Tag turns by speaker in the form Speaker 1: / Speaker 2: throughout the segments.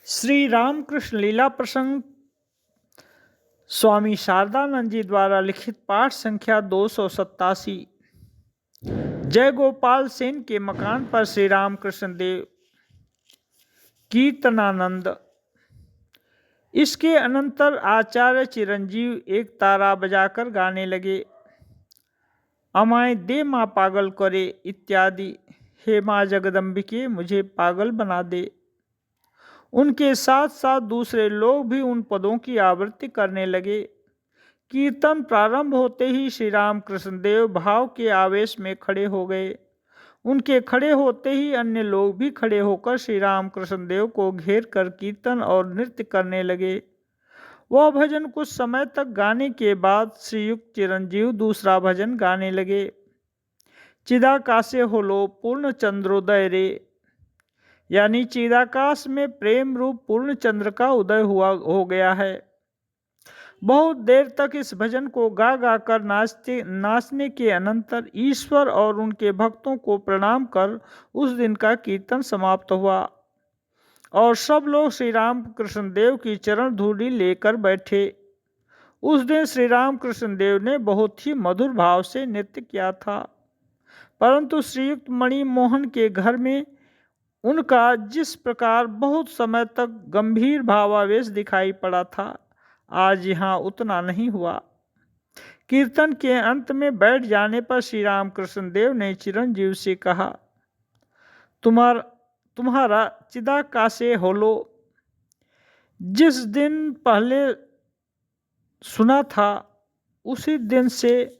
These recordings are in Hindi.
Speaker 1: श्री रामकृष्ण लीला प्रसंग स्वामी शारदानंद जी द्वारा लिखित पाठ संख्या 287। जय गोपाल सेन के मकान पर श्री रामकृष्ण देव कीर्तनानंद। इसके अनंतर आचार्य चिरंजीव एक तारा बजाकर गाने लगे, अमाय दे माँ पागल करे इत्यादि। हे माँ जगदम्बिके, मुझे पागल बना दे। उनके साथ साथ दूसरे लोग भी उन पदों की आवृत्ति करने लगे। कीर्तन प्रारंभ होते ही श्री रामकृष्ण देव भाव के आवेश में खड़े हो गए। उनके खड़े होते ही अन्य लोग भी खड़े होकर श्री रामकृष्ण देव को घेर कर कीर्तन और नृत्य करने लगे। वह भजन कुछ समय तक गाने के बाद श्रीयुक्त चिरंजीव दूसरा भजन गाने लगे। चिदाकाशे होलो पूर्ण चंद्रोदय रे, यानी चिदाकाश में प्रेम रूप पूर्ण चंद्र का उदय हो गया है। बहुत देर तक इस भजन को गा गा कर नाचने के अनंतर ईश्वर और उनके भक्तों को प्रणाम कर उस दिन का कीर्तन समाप्त हुआ और सब लोग श्री राम कृष्ण देव की चरण धूलि लेकर बैठे। उस दिन श्री राम कृष्ण देव ने बहुत ही मधुर भाव से नृत्य किया था, परंतु श्रीयुक्त मणि मोहन के घर में उनका जिस प्रकार बहुत समय तक गंभीर भावावेश दिखाई पड़ा था, आज यहाँ उतना नहीं हुआ। कीर्तन के अंत में बैठ जाने पर श्री रामकृष्ण देव ने चिरंजीव से कहा, तुम्हारा चिदाकाशे होलो जिस दिन पहले सुना था, उसी दिन से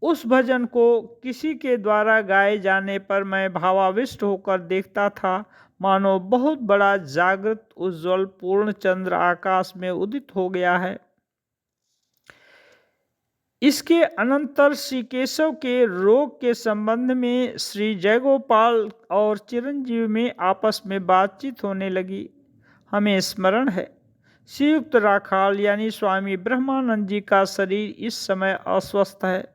Speaker 1: उस भजन को किसी के द्वारा गाए जाने पर मैं भावाविष्ट होकर देखता था, मानो बहुत बड़ा जागृत उज्ज्वल पूर्ण चंद्र आकाश में उदित हो गया है। इसके अनंतर श्री केशव के रोग के संबंध में श्री जयगोपाल और चिरंजीव में आपस में बातचीत होने लगी। हमें स्मरण है, श्रीयुक्त राखाल यानी स्वामी ब्रह्मानंद जी का शरीर इस समय अस्वस्थ है।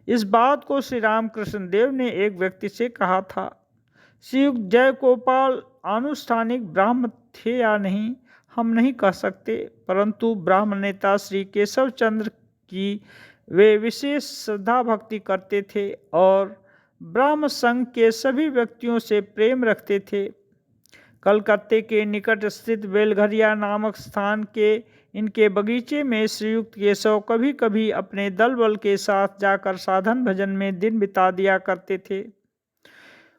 Speaker 1: इस बात को श्री रामकृष्ण देव ने एक व्यक्ति से कहा था। श्रीयुक्त जय गोपाल आनुष्ठानिक ब्राह्म थे या नहीं हम नहीं कह सकते, परंतु ब्राह्म नेता श्री केशव चंद्र की वे विशेष श्रद्धा भक्ति करते थे और ब्राह्म संघ के सभी व्यक्तियों से प्रेम रखते थे। कलकत्ते के निकट स्थित बेलघरिया नामक स्थान के इनके बगीचे में श्रीयुक्त केशव कभी कभी अपने दल बल के साथ जाकर साधन भजन में दिन बिता दिया करते थे।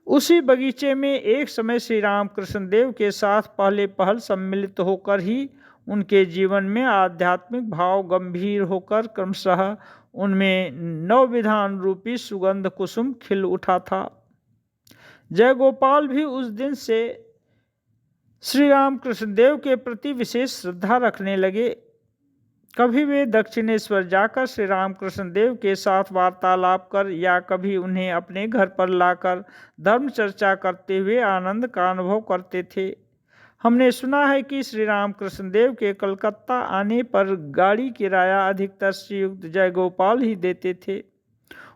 Speaker 1: उसी बगीचे में एक समय श्री रामकृष्ण देव के साथ पहले पहल सम्मिलित होकर ही उनके जीवन में आध्यात्मिक भाव गंभीर होकर क्रमशः उनमें नवविधान रूपी सुगंध कुसुम खिल उठा था। जय गोपाल भी उस दिन से श्री रामकृष्ण देव के प्रति विशेष श्रद्धा रखने लगे। कभी वे दक्षिणेश्वर जाकर श्री रामकृष्ण देव के साथ वार्तालाप कर या कभी उन्हें अपने घर पर लाकर धर्म चर्चा करते हुए आनंद का अनुभव करते थे। हमने सुना है कि श्री रामकृष्ण देव के कलकत्ता आने पर गाड़ी किराया अधिकतर श्रीयुक्त जय गोपाल ही देते थे।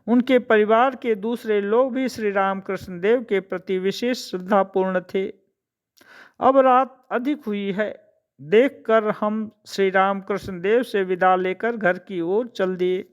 Speaker 1: उनके परिवार के दूसरे लोग भी श्री रामकृष्ण देव के प्रति विशेष श्रद्धापूर्ण थे। अब रात अधिक हुई है, देखकर हम श्री रामकृष्ण देव से विदा लेकर घर की ओर चल दिए।